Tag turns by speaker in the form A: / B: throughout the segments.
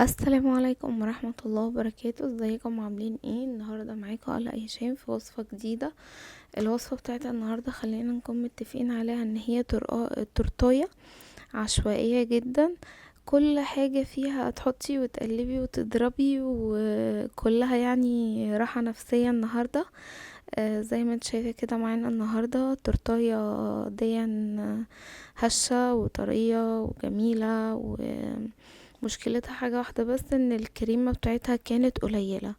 A: السلام عليكم ورحمة الله وبركاته. ازيكم عاملين ايه؟ النهاردة معاكم آلاء هشام في وصفة جديدة. الوصفة بتاعت النهاردة خلينا نكون متفقين عليها ان هي تورتاية عشوائية جدا. كل حاجة فيها تحطي وتقلبي وتضربي وكلها يعني راحة نفسية النهاردة. زي ما انت شايفة كده معانا النهاردة تورتاية دي هشة وطرية وجميلة. مشكلتها حاجة واحدة بس، ان الكريمة بتاعتها كانت قليلة.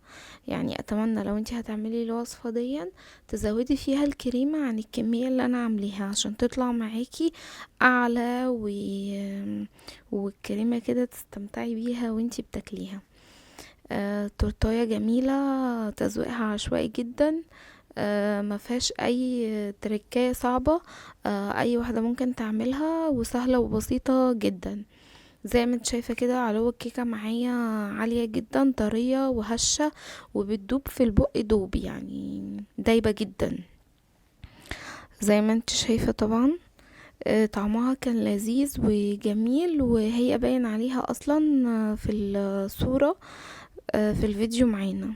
A: يعني اتمنى لو انتي هتعملي الوصفة دي تزودي فيها الكريمة عن الكمية اللي انا عامليها عشان تطلع معاكي اعلى والكريمة كده تستمتعي بيها وانتي بتاكليها. تورتاية جميلة، تزويقها عشوائي جدا. ما فيهاش اي تركية صعبة. اي واحدة ممكن تعملها وسهلة وبسيطة جدا. زي ما انت شايفة كده علو الكيكة معايا عالية جدا، طرية وهشة وبتدوب في البق دوب، يعني دايبة جدا زي ما انت شايفة طبعا. طعمها كان لذيذ وجميل، وهي باين عليها اصلا في الصورة في الفيديو معانا.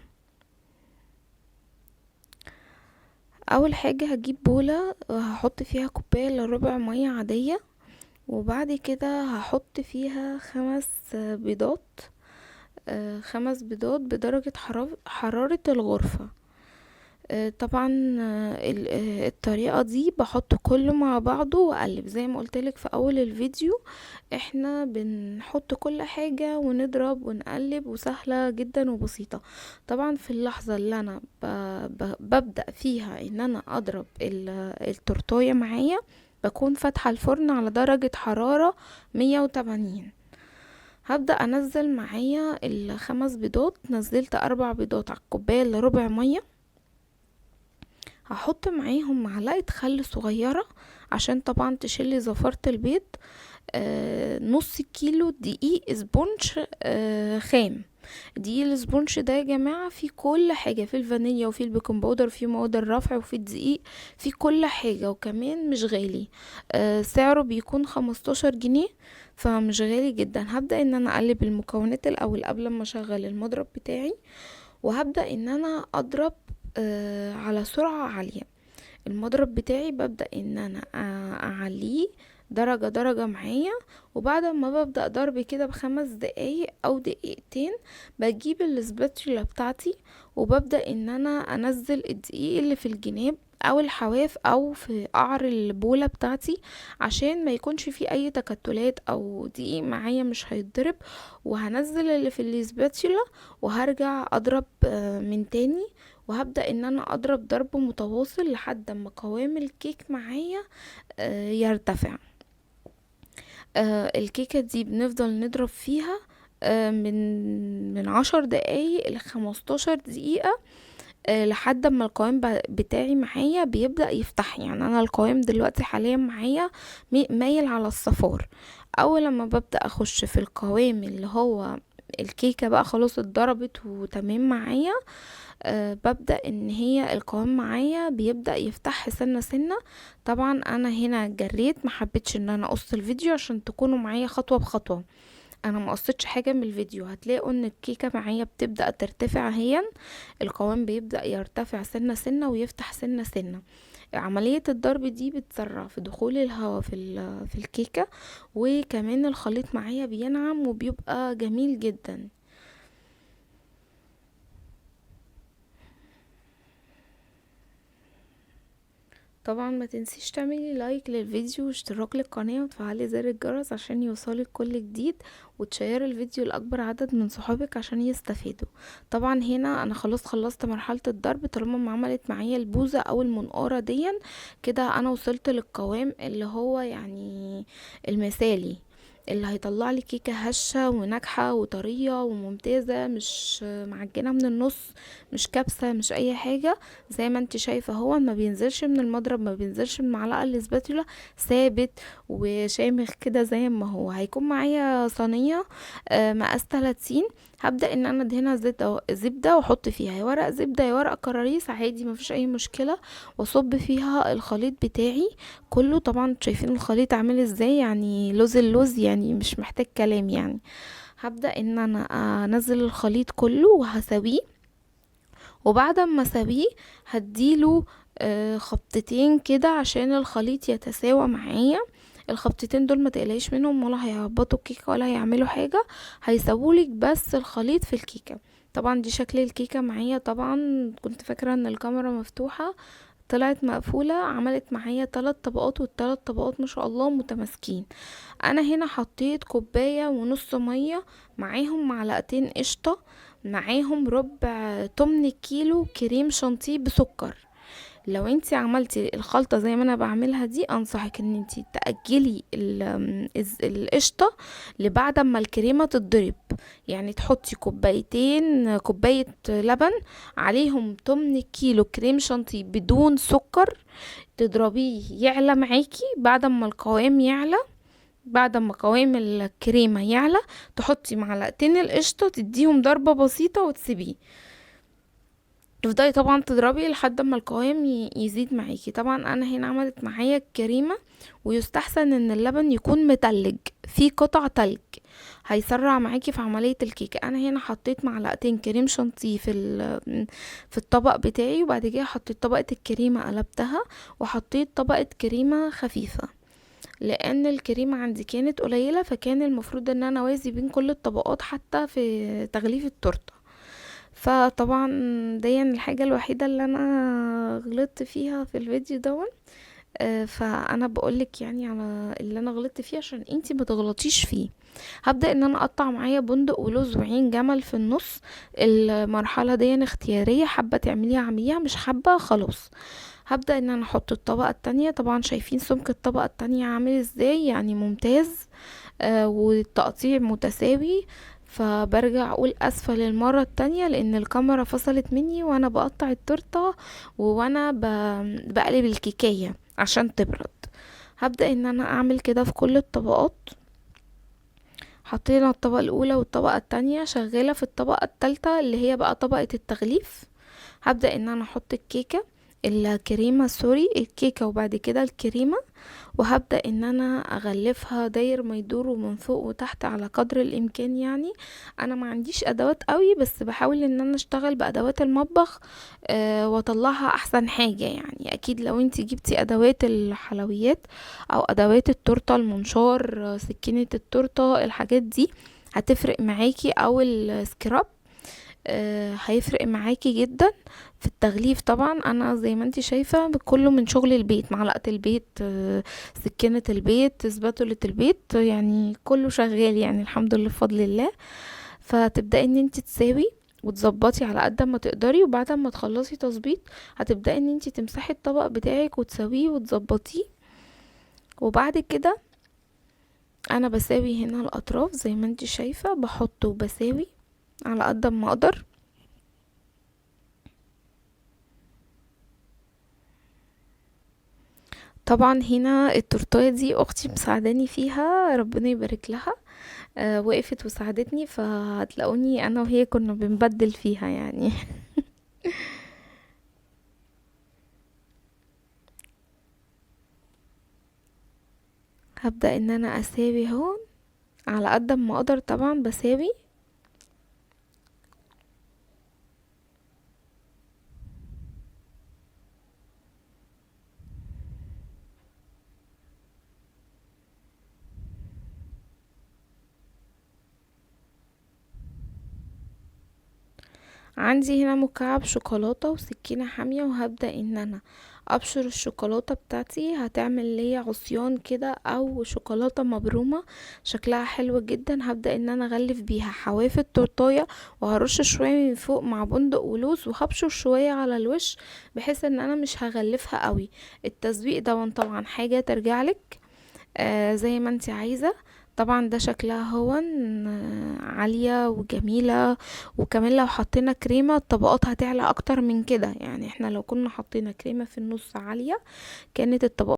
A: اول حاجة هجيب بولة، هحط فيها كوباية الا ربع مية عادية، وبعد كده هحط فيها 5 بيضات. 5 بيضات بدرجة حرارة الغرفة. طبعا الطريقة دي بحط كله مع بعضه واقلب زي ما قلتلك في اول الفيديو. احنا بنحط كل حاجة ونضرب ونقلب، وسهلة جدا وبسيطة. طبعا في اللحظة اللي انا ببدأ فيها ان انا اضرب التورتاية معايا، بكون فاتحة الفرن على درجة حرارة 180. هبدأ انزل معايا ال5 بيضات، نزلت 4 بيضات على الكوباية الا ربع مية. هحط معاهم معلقة خل صغيرة عشان طبعا تشيلي زفارة البيض. نص كيلو دقيق اسبونج خام. دقيق الاسبونج ده يا جماعة فيه كل حاجة، فيه الفانيليا وفيه البيكنج باودر وفيه مواد الرفع وفيه الدقيق، فيه كل حاجة، وكمان مش غالي. سعره بيكون 15 جنيه، فمش غالي جدا. هبدأ ان انا اقلب المكونات الاول قبل ما اشغل المضرب بتاعي، وهبدأ ان انا اضرب على سرعة عالية. المضرب بتاعي ببدأ ان انا اعليه درجة درجة معايا، وبعد ما ببدأ ضرب كده ب5 دقايق او دقيقتين بجيب السباتشولا بتاعتي، وببدأ ان انا انزل الدقيق اللي في الجناب او الحواف او في قعر البولة بتاعتي، عشان ما يكونش فيه اي تكتلات او دقيق معايا مش هيتضرب. وهنزل اللي في السباتشولا وهرجع اضرب من تاني، وهبدأ ان انا اضرب ضرب متواصل لحد ما قوام الكيك معايا يرتفع. الكيكة دي بنفضل نضرب فيها من 10 دقايق ل15 دقيقة، لحد ما القوام بتاعي معايا بيبدأ يفتح. يعني انا القوام دلوقتي حاليا معايا مايل على الصفار. اول لما ببدأ اخش في القوام اللي هو الكيكة بقى خلاص اتضربت وتمام معايا، ببدأ ان هي القوام معايا بيبدأ يفتح سنة سنة. طبعا انا هنا جريت، ما حبيتش ان انا اقص الفيديو عشان تكونوا معايا خطوة بخطوة. انا ما قصيتش حاجة من الفيديو، هتلاقوا ان الكيكة معايا بتبدأ ترتفع هي، القوام بيبدأ يرتفع سنة سنة ويفتح سنة سنة. عملية الضرب دي بتسرع في دخول الهواء في الكيكة، وكمان الخليط معايا بينعم وبيبقى جميل جدا. طبعا ما تنسيش تعملي لايك للفيديو واشتراك للقناة وتفعلي زر الجرس عشان يوصلك كل جديد، وتشير الفيديو لأكبر عدد من صحابك عشان يستفيدوا. طبعا هنا انا خلاص خلصت مرحلة الضرب، طالما ما عملت معايا البوزة او المنقارة دي كده انا وصلت للقوام اللي هو يعني المثالي، اللي هيطلع لي كيكة هشة وناجحة وطرية وممتازة، مش معجنة من النص، مش كبسة، مش اي حاجة. زي ما انت شايفة هو ما بينزلش من المضرب، ما بينزلش من المعلقة الاسباتولا، ثابت وشامخ كده زي ما هو. هيكون معايا صينية مقاس 30. هبدأ ان انا ادهنها زبدة واحط فيها يا ورق زبدة يا ورق كراريس عادي، ما فيش اي مشكلة، واصب فيها الخليط بتاعي كله. طبعا شايفين الخليط عامل ازاي، يعني لوز اللوز، يعني مش محتاج كلام يعني. هبدأ ان انا انزل الخليط كله وهسويه، وبعد ما اسويه هديله خبطتين كده عشان الخليط يتساوى معايا. الخبطتين دول ما تقلقيش منهم، ولا هيهبطوا الكيكه ولا هيعملوا حاجه، هيسوولك بس الخليط في الكيكه. طبعا دي شكل الكيكه معايا. طبعا كنت فاكره ان الكاميرا مفتوحه، طلعت مقفولة. عملت معايا 3 طبقات، والثلاث طبقات ما شاء الله متماسكين. انا هنا حطيت كوباية ونص مية، معاهم معلقتين قشطة، معاهم ربع تمن كيلو كريم شانتيه بسكر. لو انتي عملتي الخلطة زي ما انا بعملها دي، انصحك ان انتي تأجلي القشطة لبعد ما الكريمة تتضرب. يعني تحطي كوباية لبن، عليهم 8 كيلو كريم شانتيه بدون سكر، تضربيه يعلى معاكي. بعد ما القوام يعلى، بعد ما قوام الكريمة يعلى، تحطي معلقتين القشطة، تديهم ضربة بسيطة وتسيبيه. تفضلي طبعا تضربي لحد ما القوام يزيد معاكي. طبعا انا هنا عملت معايا الكريمه، ويستحسن ان اللبن يكون متلج، في قطع تلج، هيسرع معاكي في عمليه الكيكه. انا هنا حطيت معلقتين كريم شانتيه في الطبق بتاعي، وبعد كده حطيت طبقه الكريمه قلبتها، وحطيت طبقه كريمه خفيفه، لان الكريمه عندي كانت قليله، فكان المفروض ان انا اوازي بين كل الطبقات حتى في تغليف التورته. فطبعا دي الحاجة الوحيدة اللي انا غلطت فيها في الفيديو دون. فانا بقولك يعني على اللي انا غلطت فيه عشان انتي ما تغلطيش فيه. هبدأ ان انا اقطع معايا بندق ولوز وعين جمل في النص. المرحلة دي اختيارية، حابة تعمليها اعمليها، مش حابة خلاص. هبدأ ان انا احط الطبقة التانية. طبعا شايفين سمك الطبقة التانية عامل ازاي، يعني ممتاز. والتقطيع متساوي. فبرجع اقول اسفة للمرة التانية، لان الكاميرا فصلت مني وانا بقطع التورتة، وانا بقلب الكيكية عشان تبرد. هبدأ ان انا اعمل كده في كل الطبقات. حطينا الطبقة الاولى والطبقة التانية، شغالة في الطبقة التالتة اللي هي بقى طبقة التغليف. هبدأ ان انا احط الكريمة سوري، الكيكة وبعد كده الكريمة، وهبدأ ان انا اغلفها داير ما يدور من فوق وتحت على قدر الامكان. يعني انا ما عنديش ادوات قوي، بس بحاول ان انا اشتغل بادوات المطبخ واطلعها احسن حاجة. يعني اكيد لو انتي جبتي ادوات الحلويات او ادوات التورتة، المنشار، سكينة التورتة، الحاجات دي هتفرق معاكي، او السكراب هيفرق معاكي جدا في التغليف. طبعا انا زي ما انتي شايفة كله من شغل البيت، معلقة البيت، سكينة البيت، سباتولة البيت، يعني كله شغال يعني الحمد لله بفضل الله. فتبدأي ان انتي تساوي وتظبطي على قد ما تقدري، وبعد ما تخلصي تظبيط هتبدأي ان انتي تمسحي الطبق بتاعك وتسويه وتظبطيه. وبعد كده انا بساوي هنا الاطراف زي ما انتي شايفة، بحط وبساوي على قد ما اقدر. طبعا هنا التورتايه دي اختي مساعداني فيها، ربنا يبارك لها. وقفت وساعدتني، فهتلاقوني انا وهي كنا بنبدل فيها يعني. هبدأ ان انا اساوي هون على قد ما اقدر، طبعا بساوي. عندي هنا مكعب شوكولاتة وسكينة حامية، وهبدأ ان انا ابشر الشوكولاتة بتاعتي. هتعمل لي عصيان كده او شوكولاتة مبرومة، شكلها حلو جدا. هبدأ ان انا اغلف بيها حواف التورتاية، وهرش شوية من فوق مع بندق ولوز، وهبشر شوية على الوش، بحيث ان انا مش هغلفها قوي. التسبيق ده طبعا حاجة ترجعلك زي ما انت عايزة. طبعا ده شكلها هو عالية وجميلة. وكمان لو حطينا كريمة الطبقات هتعلى اكتر من كده. يعني احنا لو كنا حطينا كريمة في النص عالية، كانت الطبقات